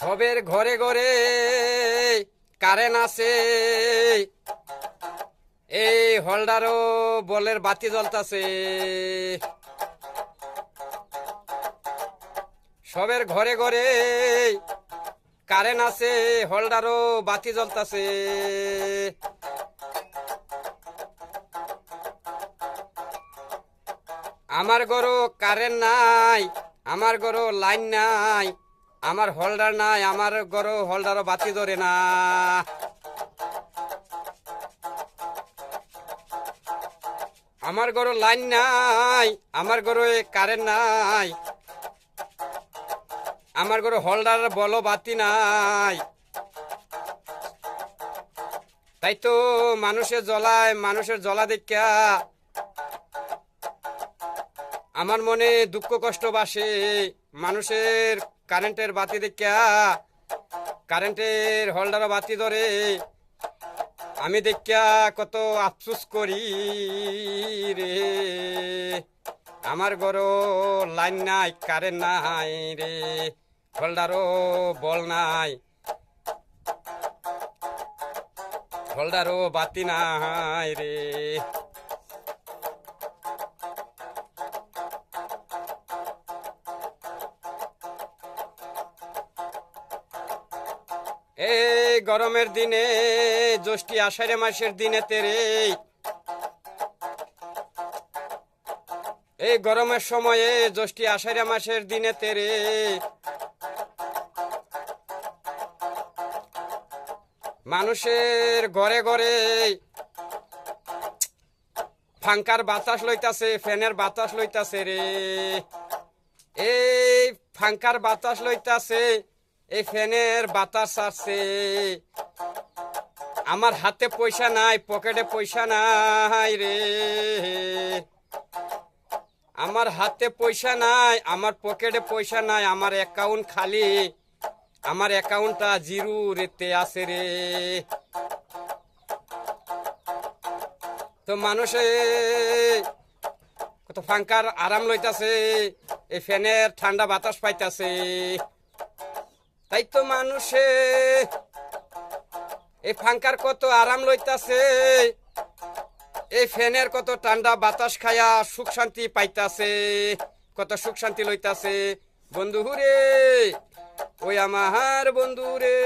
সবের ঘরে ঘরে কারেন্ট আছে, এই হোল্ডারও বলের বাতি জ্বলতাছে। সবের ঘরে ঘরে কারেন্ট আছে, হোল্ডারও বাতি জ্বলতাছে। আমার ঘরও কারেন্ট নাই, আমার ঘরও লাইন নাই, আমার হোল্ডার নাই, আমার ঘরও হোল্ডারও বাতি ধরে না। আমার ঘরও লাইন নাই, আমার ঘরও কারেন্ট নাই, আমার ঘরে হোল্ডার বলো বাতি নাই। তাই তো মানুষের জ্বলায়, মানুষের জ্বলা দেখা আমার মনে দুঃখ কষ্ট বাসে। মানুষের কারেন্টের বাতি দেখা, কারেন্টের হোল্ডার বাতি ধরে আমি দেখা কত আফসোস করি রে। আমার ঘরও লাইন নাই, কারেন্ট নাই রে, হোল্ডারও বল নাই, হোল্ডারও বাতি নাই রে। এই গরমের দিনে, জ্যৈষ্ঠ আষাঢ় মাসের দিনে তেরে, এই গরমের সময়ে জ্যৈষ্ঠ আষাঢ় মাসের দিনে তেরে মানুষের ঘরে ঘরে ফাঙ্কার বাতাস লইতাছে, ফ্যানের বাতাস লইতাছে রে। এই ফাঙ্কার বাতাস লইতাছে, এই ফ্যানের বাতাস আসছে। আমার হাতে পয়সা নাই, পকেটে পয়সা নাই রে। আমার হাতে পয়সা নাই, আমার পকেটে পয়সা নাই, আমার অ্যাকাউন্ট খালি, আমার অ্যাকাউন্টটা জিরো রেতে আছে রে। তো মানুষে কত ফাঙ্কার আরাম লইতাছে, এই ফ্যানের ঠান্ডা বাতাস পাইতাছে। তাই তো মানুষে এই ফাঙ্কার কত আরাম লইতাছে, এই ফ্যানের কত ঠান্ডা বাতাস খায়া সুখ শান্তি পাইতাছে, কত সুখ শান্তি লইতাছে। বন্ধু রে, ওই আমার বন্ধু রে।